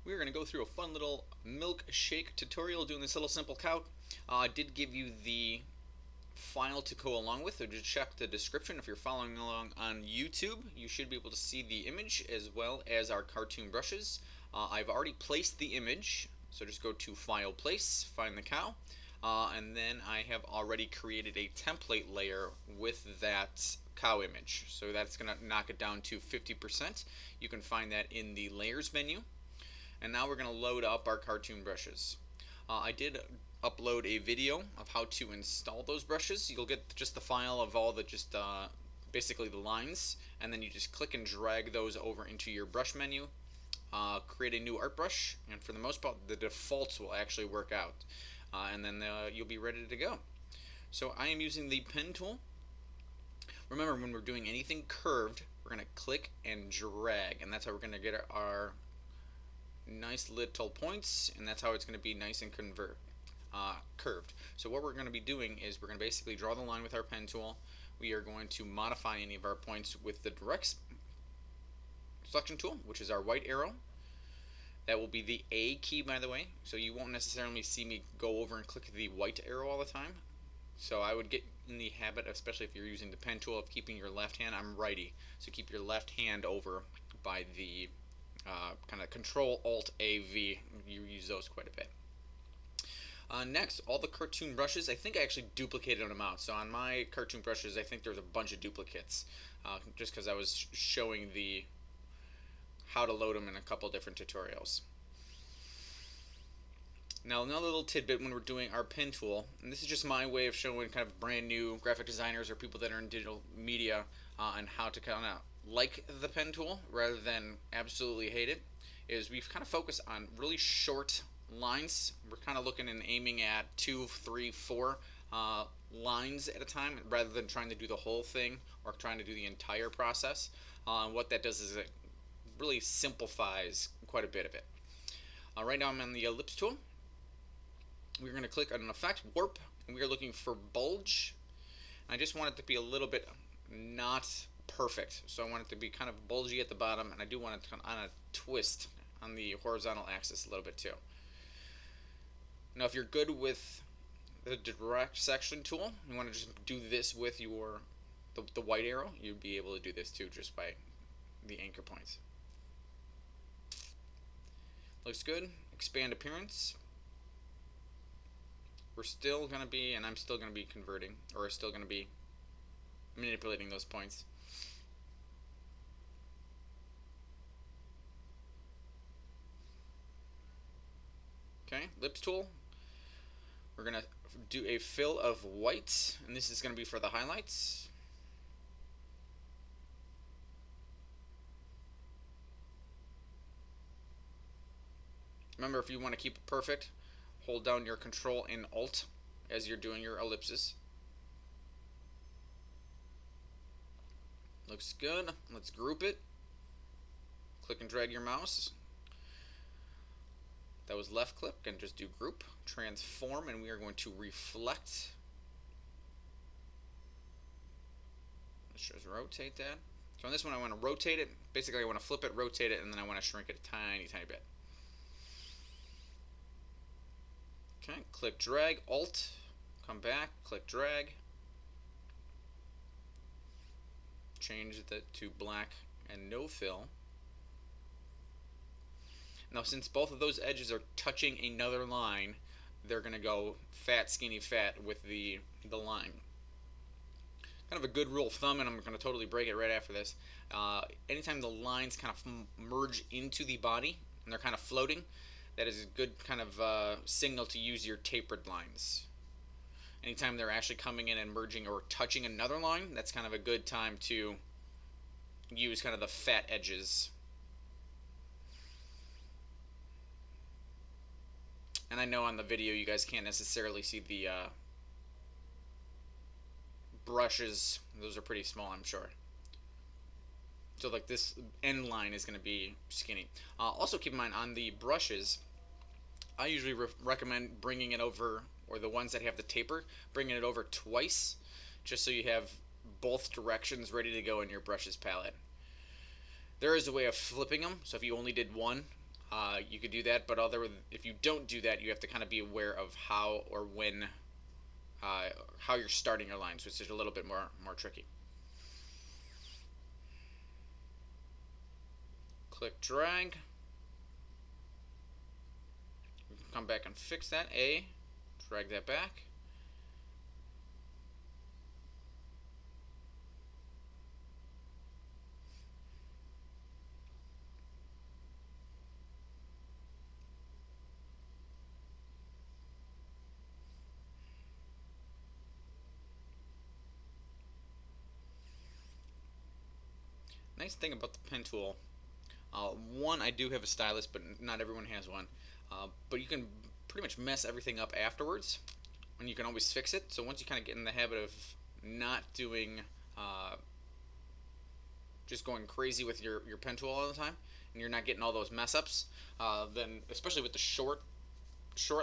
we're going to go through a fun little milkshake tutorial doing this little simple cow. I did give you the file to go along with, so just check the description. If you're following along on YouTube, you should be able to see the image as well as our cartoon brushes. I've already placed the image, so just go to File, Place, find the cow, and then I have already created a template layer with that cow image. So that's going to knock it down to 50%. You can find that in the Layers menu. And now we're going to load up our cartoon brushes. I did upload a video of how to install those brushes. You'll get just the file of all the basically the lines, and then you just click and drag those over into your brush menu, create a new art brush, and for the most part the defaults will actually work out, and then you'll be ready to go. So I am using the pen tool. Remember, when we're doing anything curved, we're going to click and drag, and that's how we're going to get our nice little points, and that's how it's going to be nice and curved. So what we're going to be doing is we're going to basically draw the line with our pen tool. We are going to modify any of our points with the direct selection tool, which is our white arrow. That will be the A key, by the way, so you won't necessarily see me go over and click the white arrow all the time. So I would get in the habit, especially if you're using the pen tool, of keeping your left hand. I'm righty, so keep your left hand over by the kind of Control Alt A V. You use those quite a bit. Next, all the cartoon brushes. I think I actually duplicated them out. So on my cartoon brushes, I think there's a bunch of duplicates, just because I was showing the how to load them in a couple different tutorials. Now, another little tidbit when we're doing our pen tool, and this is just my way of showing kind of brand new graphic designers or people that are in digital media on how to kind of like the pen tool rather than absolutely hate it, is we've kind of focused on really short lines. We're kind of looking and aiming at 2, 3, 4 lines at a time rather than trying to do the whole thing or trying to do the entire process. What that does is it really simplifies quite a bit of it. Right now I'm on the ellipse tool. We're going to click on an effect, warp, and we are looking for bulge. I just want it to be a little bit not perfect, so I want it to be kind of bulgy at the bottom, and I do want it to kind of twist on the horizontal axis a little bit too. Now, if you're good with the direct section tool, you want to just do this with your the white arrow, you'd be able to do this too just by the anchor points. Looks good. Expand appearance. We're still going to be, and I'm still going to be converting, or still going to be manipulating those points. Okay, ellipse tool. We're going to do a fill of white, and this is going to be for the highlights. Remember, if you want to keep it perfect, hold down your Control and Alt as you're doing your ellipses. Looks good. Let's group it. Click and drag your mouse. That was left click, and just do group, transform, and we are going to reflect. Let's just rotate that. So on this one I want to rotate it. Basically I want to flip it, rotate it, and then I want to shrink it a tiny bit. Okay, click drag, Alt, come back, click drag. Change that to black and no fill. Now, since both of those edges are touching another line, they're going to go fat, skinny, fat with the line. Kind of a good rule of thumb, and I'm going to totally break it right after this. Anytime the lines kind of merge into the body and they're kind of floating, that is a good kind of signal to use your tapered lines. Anytime they're actually coming in and merging or touching another line, that's kind of a good time to use kind of the fat edges. And I know on the video you guys can't necessarily see the brushes. Those are pretty small, I'm sure. So like this end line is going to be skinny. Also keep in mind, on the brushes, I usually recommend bringing it over, or the ones that have the taper, bringing it over twice, just so you have both directions ready to go in your brushes palette. There is a way of flipping them, so if you only did one, You could do that, but if you don't do that, you have to kind of be aware of how or when, how you're starting your lines, which is a little bit more tricky. Click drag. Come back and fix that. Drag that back. Nice thing about the pen tool, one, I do have a stylus, but not everyone has one. But you can pretty much mess everything up afterwards, and you can always fix it. So once you kind of get in the habit of not doing, just going crazy with your pen tool all the time, and you're not getting all those mess ups, then especially with the short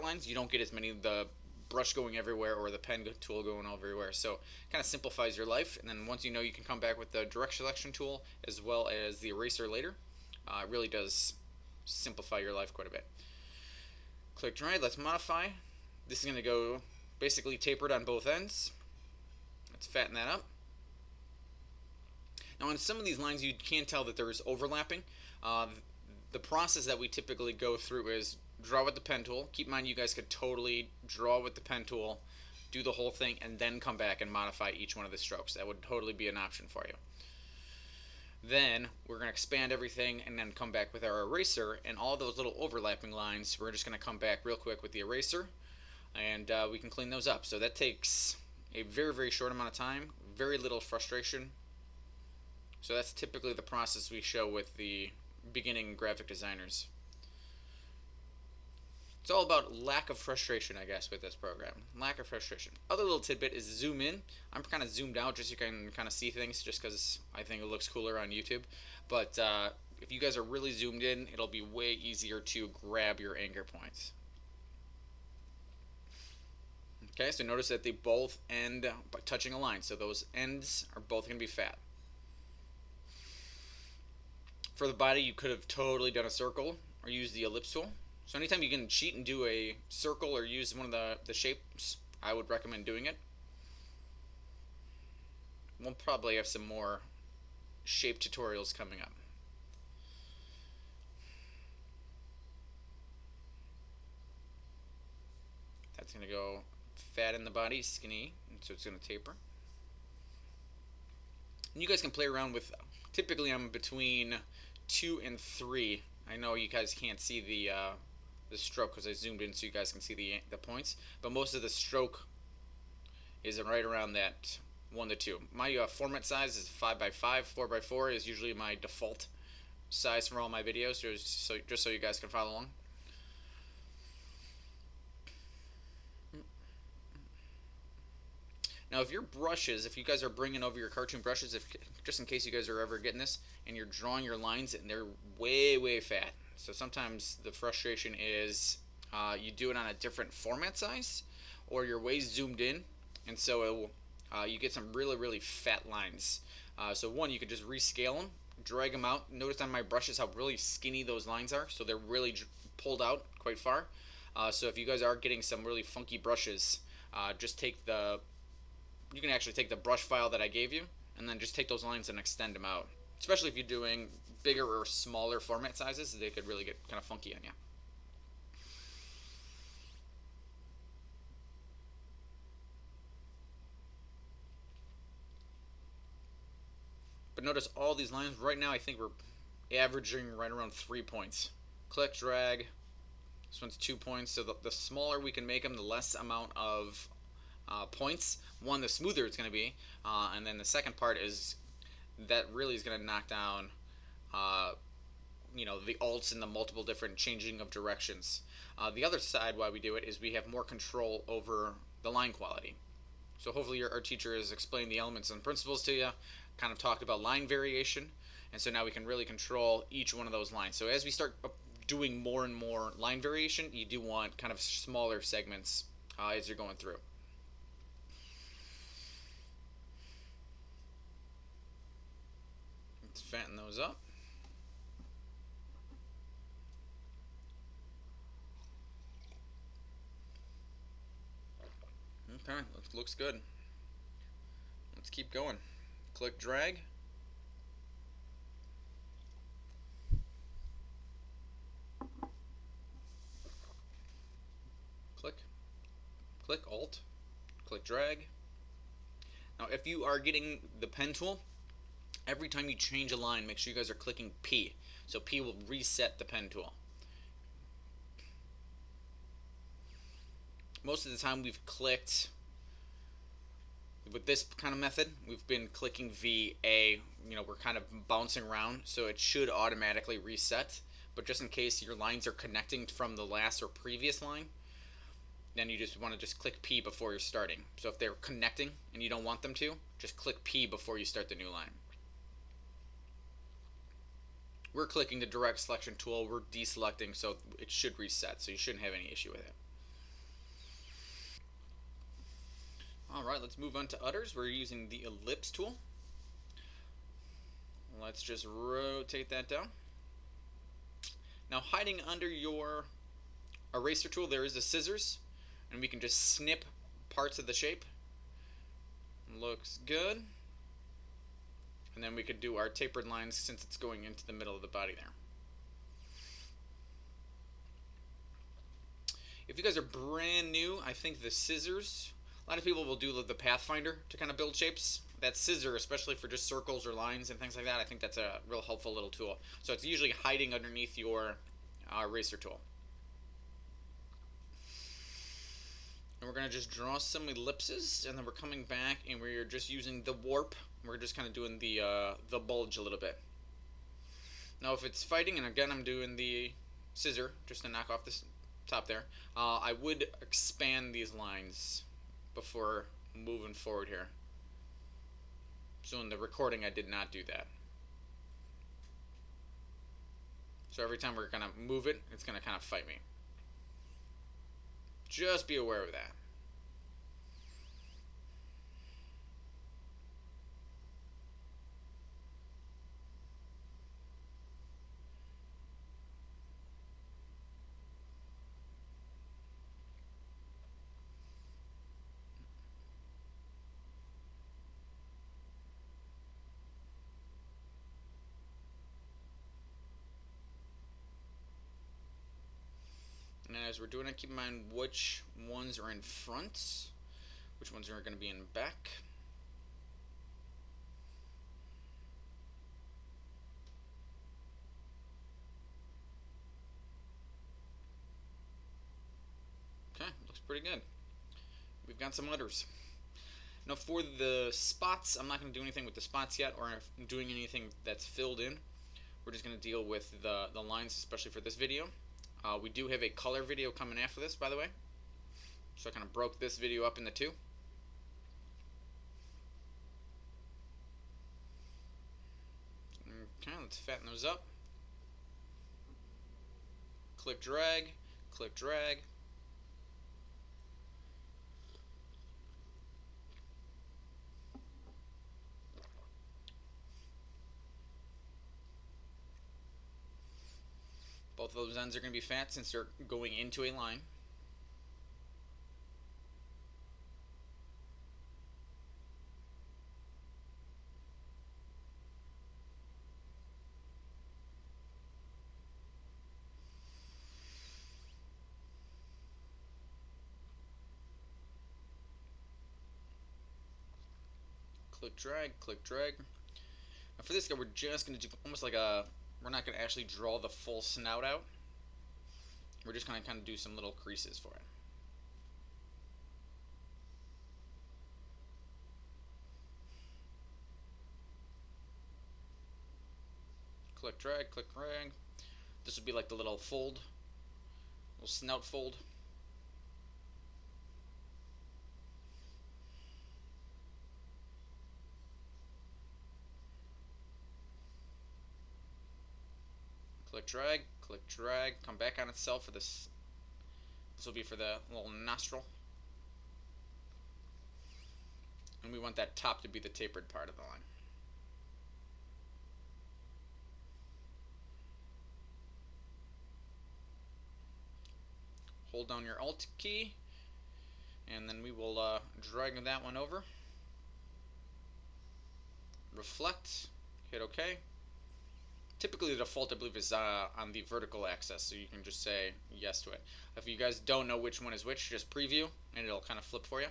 lines, you don't get as many of the brush going everywhere or the pen tool going everywhere. So it kind of simplifies your life. And then once you know, you can come back with the direct selection tool as well as the eraser later. It really does simplify your life quite a bit. Click drag. Let's modify. This is going to go basically tapered on both ends. Let's fatten that up. Now on some of these lines you can tell that there is overlapping. The process that we typically go through is draw with the pen tool. Keep in mind you guys could totally draw with the pen tool, do the whole thing, and then come back and modify each one of the strokes. That would totally be an option for you. Then we're going to expand everything and then come back with our eraser, and all those little overlapping lines we're just going to come back real quick with the eraser, and we can clean those up. So that takes a very short amount of time, very little frustration. So that's typically the process we show with the beginning graphic designers. It's all about lack of frustration, I guess, with this program. Lack of frustration. Other little tidbit is zoom in. I'm kind of zoomed out just so you can kind of see things, just because I think it looks cooler on YouTube. But if you guys are really zoomed in, it'll be way easier to grab your anchor points. Okay, so notice that they both end by touching a line. So those ends are both going to be fat. For the body, you could have totally done a circle or used the ellipse tool. So anytime you can cheat and do a circle or use one of the shapes, I would recommend doing it. We'll probably have some more shape tutorials coming up. That's going to go fat in the body, skinny, and so it's going to taper. And you guys can play around with, typically I'm between 2 and 3. I know you guys can't see the stroke because I zoomed in so you guys can see the points, but most of the stroke is right around that 1 to 2. My format size is 5x5. 4x4 is usually my default size for all my videos, just so you guys can follow along. Now if your brushes, if you guys are bringing over your cartoon brushes, just in case you guys are ever getting this, and you're drawing your lines and they're way fat, so sometimes the frustration is you do it on a different format size, or you're way zoomed in, and so you get some really fat lines. So one, you could just rescale them, drag them out. Notice on my brushes how really skinny those lines are, so they're really pulled out quite far. So if you guys are getting some really funky brushes, just you can actually take the brush file that I gave you, and then just take those lines and extend them out. Especially if you're doing bigger or smaller format sizes, they could really get kind of funky on you. But notice all these lines, right now I think we're averaging right around 3 points. Click, drag, this one's 2 points, so the smaller we can make them, the less amount of points. One, the smoother it's going to be, and then the second part is that really is going to knock down the alts and the multiple different changing of directions. The other side why we do it is we have more control over the line quality. So hopefully our teacher has explained the elements and principles to you, kind of talked about line variation, and so now we can really control each one of those lines. So as we start doing more and more line variation, you do want kind of smaller segments as you're going through. Let's fatten those up. Okay, looks good. Let's keep going. Click drag. Click. Click Alt. Click drag. Now if you are getting the pen tool, every time you change a line, make sure you guys are clicking P. So P will reset the pen tool. Most of the time we've clicked, with this kind of method, we've been clicking V, A, we're kind of bouncing around, so it should automatically reset. But just in case your lines are connecting from the last or previous line, then you just want to click P before you're starting. So if they're connecting and you don't want them to, just click P before you start the new line. We're clicking the direct selection tool, we're deselecting, so it should reset, so you shouldn't have any issue with it. Alright, let's move on to others. We're using the ellipse tool. Let's just rotate that down. Now hiding under your eraser tool there is the scissors, and we can just snip parts of the shape. Looks good. And then we could do our tapered lines since it's going into the middle of the body there. If you guys are brand new, I think the scissors, a lot of people will do the Pathfinder to kind of build shapes. That scissor, especially for just circles or lines and things like that, I think that's a real helpful little tool. So it's usually hiding underneath your eraser tool. And we're going to just draw some ellipses, and then we're coming back and we're just using the warp. We're just kind of doing the bulge a little bit. Now if it's fighting, and again I'm doing the scissor just to knock off this top there, I would expand these lines before moving forward here. So in the recording I did not do that. So every time we're going to move it, it's going to kind of fight me. Just be aware of that. And as we're doing it, keep in mind which ones are in front, which ones are going to be in back. Okay, looks pretty good. We've got some others. Now for the spots, I'm not going to do anything with the spots yet, or doing anything that's filled in. We're just going to deal with the lines, especially for this video. We do have a color video coming after this, by the way. So I kind of broke this video up into two. Okay, let's fatten those up. Click drag, click drag. Both of those ends are going to be fat since they're going into a line. Click drag, click drag. Now for this guy, we're just going to do almost like we're not going to actually draw the full snout out. We're just going to kind of do some little creases for it. Click drag, click drag. This would be like the little fold, little snout fold. Click drag, come back on itself for this. This will be for the little nostril. And we want that top to be the tapered part of the line. Hold down your Alt key, And then we will drag that one over, reflect, hit OK. Typically the default, I believe, is on the vertical axis, so you can just say yes to it. If you guys don't know which one is which, just preview and it'll kind of flip for you.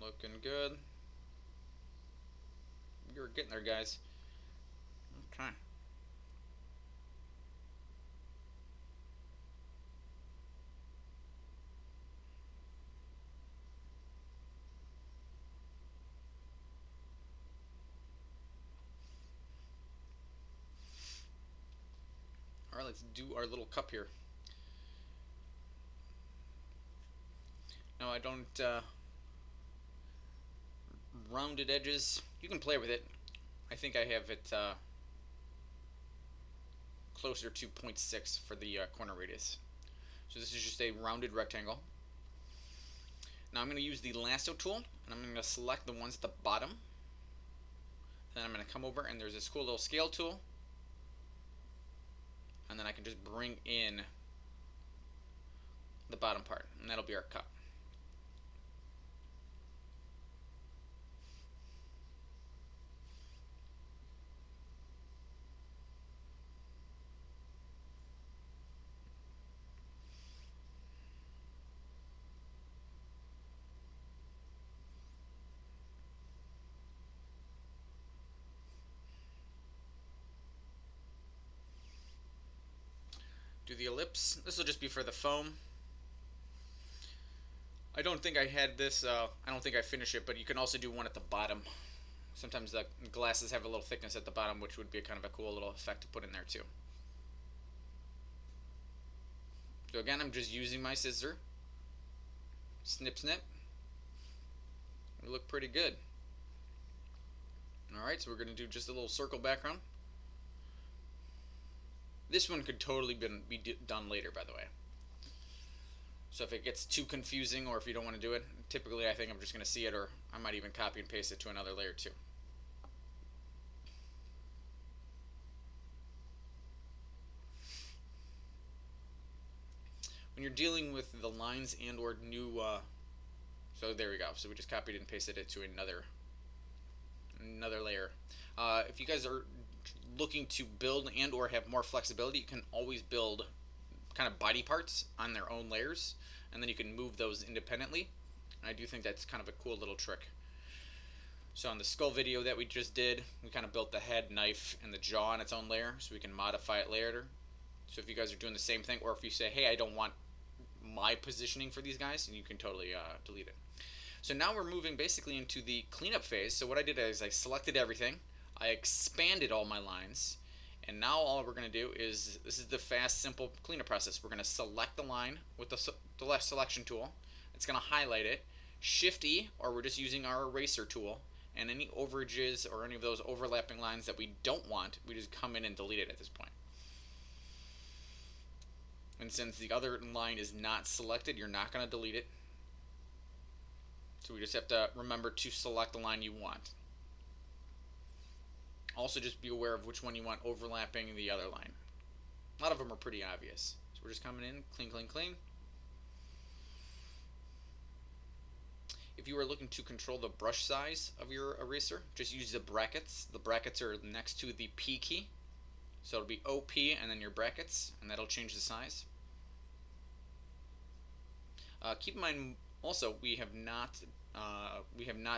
Looking good. You're getting there, guys. Okay. Alright, let's do our little cup here. No, I don't rounded edges. You can play with it. I think I have it closer to 0.6 for the corner radius. So this is just a rounded rectangle. Now I'm going to use the lasso tool, and I'm going to select the ones at the bottom. Then I'm going to come over, and there's this cool little scale tool. And then I can just bring in the bottom part, and that'll be our cup. Do the ellipse. This will just be for the foam. I don't think I had this, I don't think I finished it, but you can also do one at the bottom. Sometimes the glasses have a little thickness at the bottom, which would be kind of a cool little effect to put in there too. So again, I'm just using my scissor. Snip, snip. We look pretty good. Alright, so we're going to do just a little circle background. This one could totally be done later, by the way. So if it gets too confusing, or if you don't want to do it, typically I think I'm just going to see it, or I might even copy and paste it to another layer too. When you're dealing with the lines and or new, so there we go. So we just copied and pasted it to another layer. If you guys are looking to build and or have more flexibility, you can always build kind of body parts on their own layers, and then you can move those independently. And I do think that's kind of a cool little trick. So on the skull video that we just did, we kind of built the head, knife, and the jaw on its own layer, so we can modify it later. So if you guys are doing the same thing, or if you say, hey, I don't want my positioning for these guys, and you can totally delete it. So now we're moving basically into the cleanup phase. So what I did is I selected everything, I expanded all my lines, and now all we're going to do is, this is the fast, simple cleanup process. We're going to select the line with the left selection tool. It's going to highlight it. Shift E, or we're just using our eraser tool, and any overages or any of those overlapping lines that we don't want, we just come in and delete it at this point. And since the other line is not selected, you're not going to delete it. So we just have to remember to select the line you want. Also, just be aware of which one you want overlapping the other line. A lot of them are pretty obvious. So we're just coming in, clean, clean, clean. If you are looking to control the brush size of your eraser, just use the brackets. The brackets are next to the P key. So it'll be OP and then your brackets, and that'll change the size. Keep in mind also, we have not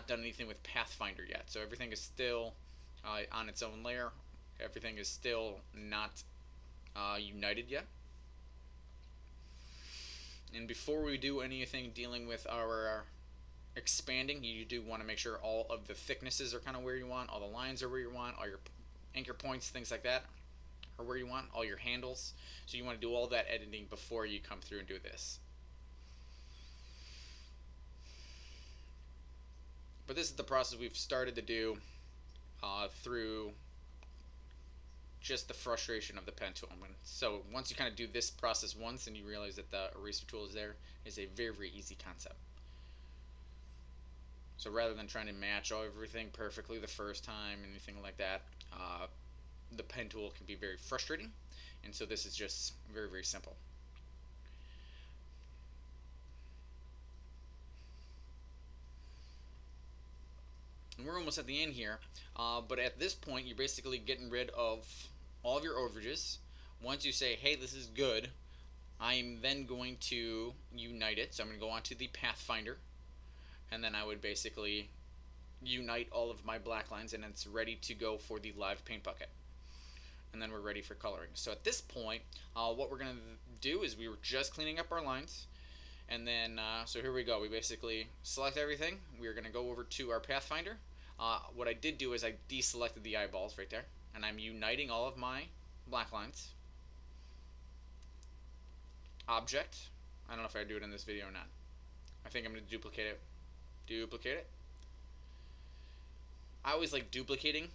done anything with Pathfinder yet. So everything is still on its own layer. Everything is still not united yet. And before we do anything dealing with our expanding, you do want to make sure all of the thicknesses are kind of where you want, all the lines are where you want, all your anchor points, things like that are where you want, all your handles. So you want to do all that editing before you come through and do this. But this is the process we've started to do through just the frustration of the pen tool. So once you kind of do this process once and you realize that the eraser tool is there, it's a very, very easy concept. So rather than trying to match everything perfectly the first time, anything like that, the pen tool can be very frustrating. And so this is just very, very simple. And we're almost at the end here, but at this point you're basically getting rid of all of your overages. Once you say, hey, this is good, I'm then going to unite it. So I'm going to go onto the Pathfinder, and then I would basically unite all of my black lines, and it's ready to go for the live paint bucket. And then we're ready for coloring. So at this point, what we're going to do is we were just cleaning up our lines. And then, so here we go. We basically select everything. We're going to go over to our Pathfinder. What I did do is I deselected the eyeballs right there. And I'm uniting all of my black lines. Object. I don't know if I do it in this video or not. I think I'm going to duplicate it. Duplicate it. I always like duplicating,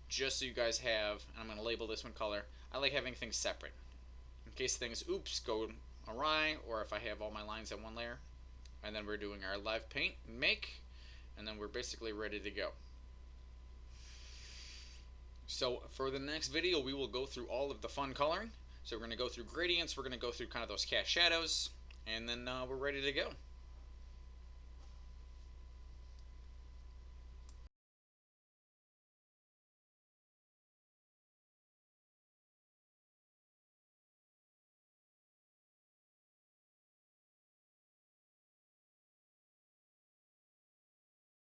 just so you guys have, and I'm going to label this one color. I like having things separate. In case things, oops, go awry, or if I have all my lines in one layer. And then we're doing our live paint, make, and then we're basically ready to go. So for the next video, we will go through all of the fun coloring. So we're going to go through gradients, we're going to go through kind of those cast shadows, and then we're ready to go.